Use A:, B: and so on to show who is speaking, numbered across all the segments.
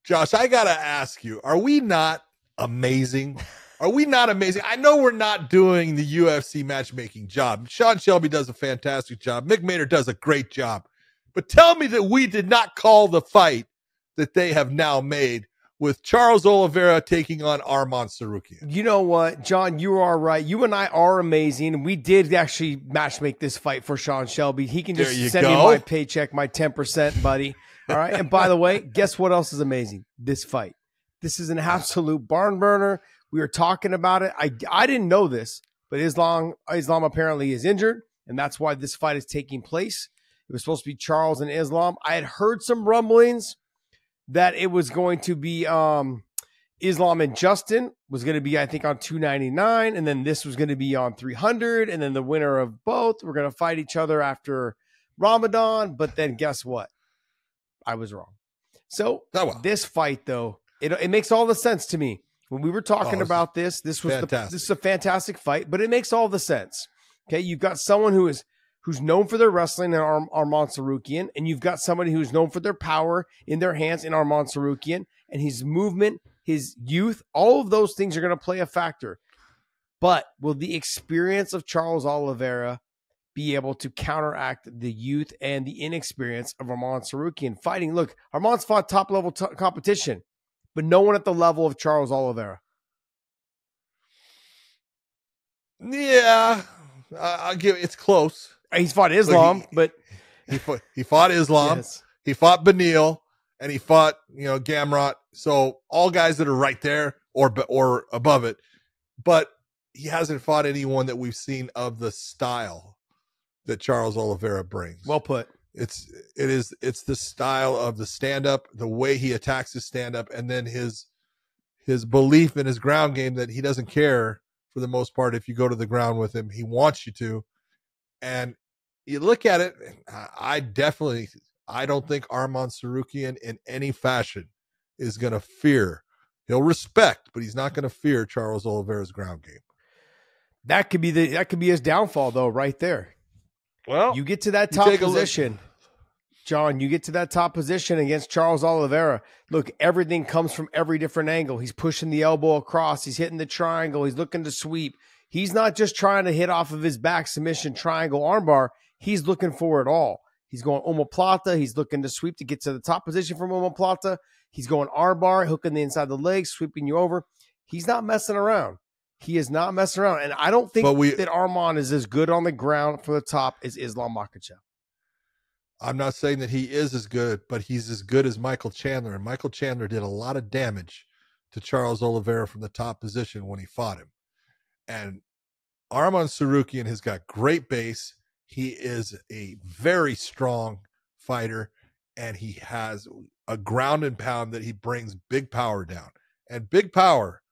A: Josh, I got to ask you, are we not amazing? Are we not amazing? I know we're not doing the UFC matchmaking job. Sean Shelby does a fantastic job. Mick Maynard does a great job. But tell me that we did not call the fight that they have now made with Charles Oliveira taking on Arman Tsarukyan.
B: You know what, John, you are right. You and I are amazing. We did actually matchmake this fight for Sean Shelby. He can just send me my paycheck, my 10%, buddy. All right. And by the way, guess what else is amazing? This fight. This is an absolute barn burner. We were talking about it. I didn't know this, but Islam apparently is injured, and that's why this fight is taking place. It was supposed to be Charles and Islam. I had heard some rumblings that it was going to be Islam and Justin was going to be, I think, on 299, and then this was going to be on 300, and then the winner of both were going to fight each other after Ramadan. But then guess what? I was wrong. So this fight, though, it makes all the sense to me. When we were talking about this is a fantastic fight, but it makes all the sense. Okay, you've got someone who's known for their wrestling in Arman Tsarukyan, and you've got somebody who's known for their power in their hands in Arman Tsarukyan, and his movement, his youth, all of those things are going to play a factor. But will the experience of Charles Oliveira be able to counteract the youth and the inexperience of Arman Tsarukyan fighting? Look, Arman's fought top-level competition, but no one at the level of Charles Oliveira.
A: Yeah, I'll give it's close.
B: He's fought Islam, but
A: he fought Islam. Yes. He fought Beneil, and he fought Gamrot. So all guys that are right there or above it. But he hasn't fought anyone that we've seen of the style that Charles Oliveira brings.
B: Well put.
A: It's the style of the stand-up, the way he attacks his stand-up, and then his belief in his ground game that he doesn't care for the most part if you go to the ground with him. He wants you to. And you look at it, I don't think Arman Tsarukyan in any fashion is going to fear. He'll respect, but he's not going to fear Charles Oliveira's ground game. That could be his downfall, though, right there. Well, you get to that top position, John, you get to that top position against Charles Oliveira. Look, everything comes from every different angle. He's pushing the elbow across. He's hitting the triangle. He's looking to sweep. He's not just trying to hit off of his back submission triangle armbar. He's looking for it all. He's going omoplata. He's looking to sweep to get to the top position from omoplata. He's going armbar, hooking the inside of the leg, sweeping you over. He's not messing around. He is not messing around. And I don't think that Arman is as good on the ground from the top as Islam Makhachev. I'm not saying that he is as good, but he's as good as Michael Chandler. And Michael Chandler did a lot of damage to Charles Oliveira from the top position when he fought him. And Arman Tsarukyan has got great base. He is a very strong fighter, and he has a ground and pound that he brings big power down. And big power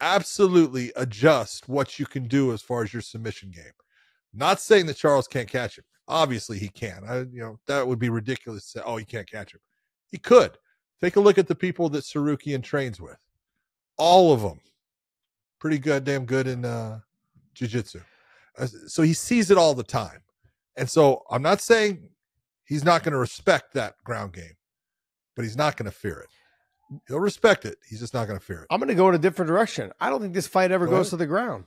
A: absolutely adjusts what you can do as far as your submission game. Not saying that Charles can't catch him. Obviously he can. That would be ridiculous to say, oh, he can't catch him. He could. Take a look at the people that Tsarukyan trains with. All of them pretty goddamn good in jiu-jitsu. So he sees it all the time. And so I'm not saying he's not going to respect that ground game, but he's not going to fear it. He'll respect it. He's just not going to fear it. I'm going to go in a different direction. I don't think this fight ever goes to the ground.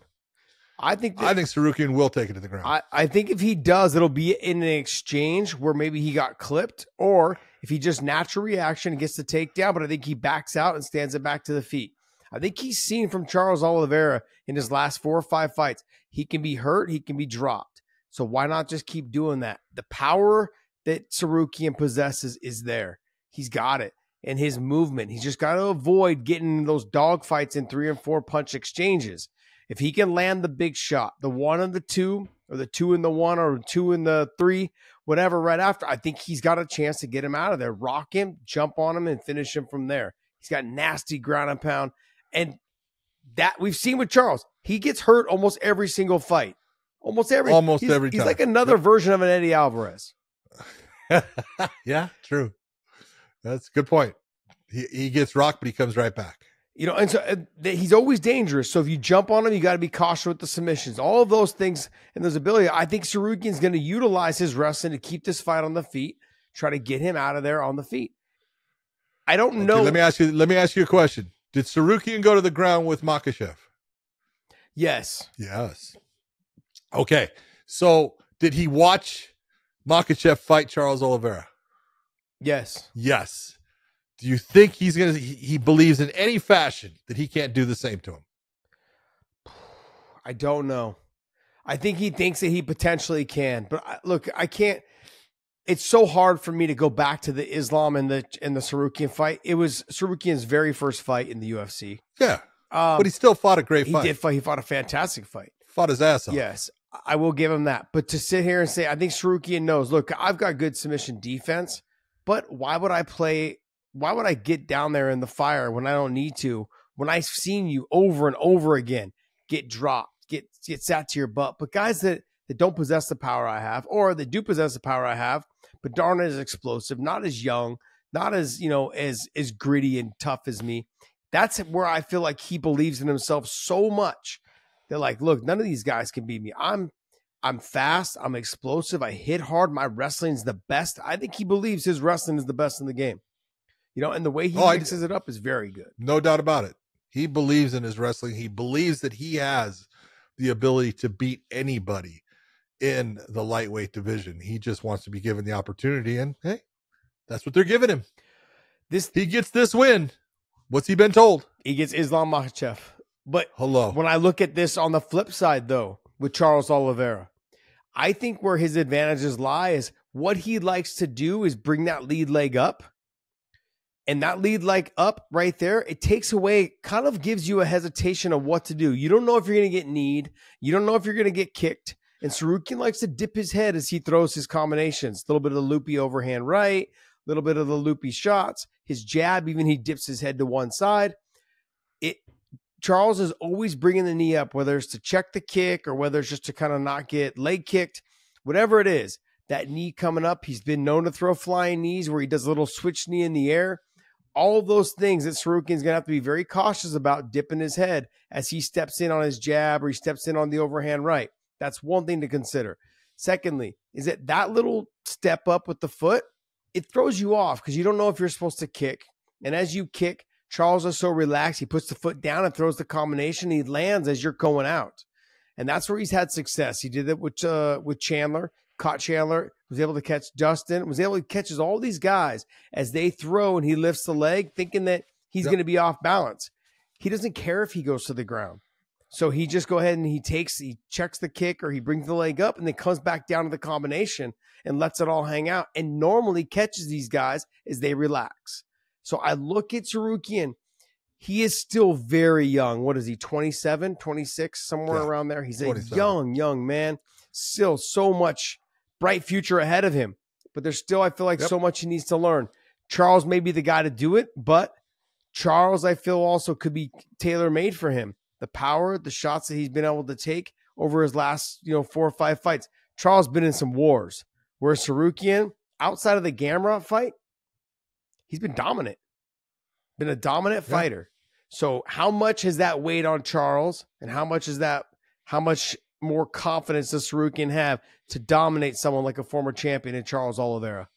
A: I think Tsarukyan will take it to the ground. I think if he does, it'll be in an exchange where maybe he got clipped, or if he just natural reaction and gets the takedown, but I think he backs out and stands it back to the feet. I think he's seen from Charles Oliveira in his last 4 or 5 fights. He can be hurt. He can be dropped. So why not just keep doing that? The power that Tsarukyan possesses is there. He's got it. And his movement, he's just got to avoid getting those dog fights in 3 and 4 punch exchanges. If he can land the big shot, the 1 and the 2, or the 2 and the 1, or 2 and the 3, whatever, right after, I think he's got a chance to get him out of there, rock him, jump on him, and finish him from there. He's got nasty ground and pound. And that we've seen with Charles. He gets hurt almost every single fight. Almost every time. He's like another version of an Eddie Alvarez. Yeah, true. That's a good point. He gets rocked, but he comes right back. And so he's always dangerous. So if you jump on him, you got to be cautious with the submissions. All of those things and those ability. I think Tsarukyan's going to utilize his wrestling to keep this fight on the feet, try to get him out of there on the feet.
B: I don't know.
A: Let me ask you a question. Did Tsarukyan go to the ground with Makhachev?
B: Yes.
A: Yes. Okay. So did he watch Makhachev fight Charles Oliveira?
B: Yes.
A: Yes. Do you think he believes in any fashion that he can't do the same to him?
B: I don't know. I think he thinks that he potentially can, but look, I can't. It's so hard for me to go back to the Islam and the Tsarukyan fight. It was Tsarukyan's very first fight in the UFC.
A: Yeah, but he still fought a great fight.
B: He did fight. He fought a fantastic fight.
A: Fought his ass off.
B: Yes, I will give him that. But to sit here and say, I think Tsarukyan knows, look, I've got good submission defense, but why would I get down there in the fire when I don't need to, when I've seen you over and over again get dropped, get sat to your butt? But guys that don't possess the power I have, or that do possess the power I have, but darn it, as explosive, not as young, not as, as gritty and tough as me. That's where I feel like he believes in himself so much. They're like, look, none of these guys can beat me. I'm fast. I'm explosive. I hit hard. My wrestling's the best. I think he believes his wrestling is the best in the game. And the way he mixes it up is very good.
A: No doubt about it. He believes in his wrestling. He believes that he has the ability to beat anybody in the lightweight division. He just wants to be given the opportunity, and hey, that's what they're giving him. He gets this win. What's he been told?
B: He gets Islam Makhachev. But
A: hello.
B: When I look at this on the flip side, though, with Charles Oliveira, I think where his advantages lie is what he likes to do is bring that lead leg up. And that lead leg up right there, it takes away, kind of gives you a hesitation of what to do. You don't know if you're going to get kneed. You don't know if you're going to get kicked. And Tsarukyan likes to dip his head as he throws his combinations. A little bit of the loopy overhand right, a little bit of the loopy shots. His jab, even he dips his head to one side. Charles is always bringing the knee up, whether it's to check the kick or whether it's just to kind of not get leg kicked. Whatever it is, that knee coming up, he's been known to throw flying knees where he does a little switch knee in the air. All of those things that Tsarukyan's going to have to be very cautious about dipping his head as he steps in on his jab or he steps in on the overhand right. That's one thing to consider. Secondly, is that little step up with the foot, it throws you off because you don't know if you're supposed to kick. And as you kick, Charles is so relaxed, he puts the foot down and throws the combination. He lands as you're going out. And that's where he's had success. He did it with Chandler, caught Chandler, was able to catch Dustin, was able to catch all these guys as they throw and he lifts the leg thinking that he's going to be off balance. He doesn't care if he goes to the ground. So he just go ahead and he checks the kick or he brings the leg up and then comes back down to the combination and lets it all hang out and normally catches these guys as they relax. So I look at Tsarukyan. He is still very young. What is he, 27, 26, somewhere around there? He's a young man. Still so much bright future ahead of him. But there's still, I feel like, so much he needs to learn. Charles may be the guy to do it, but Charles, I feel, also could be tailor-made for him. The power, the shots that he's been able to take over his last 4 or 5 fights. Charles been in some wars. Whereas Tsarukyan, outside of the Gamrot fight, he's been dominant. Been a dominant fighter. So how much has that weighed on Charles? And how much more confidence does Tsarukyan have to dominate someone like a former champion in Charles Oliveira?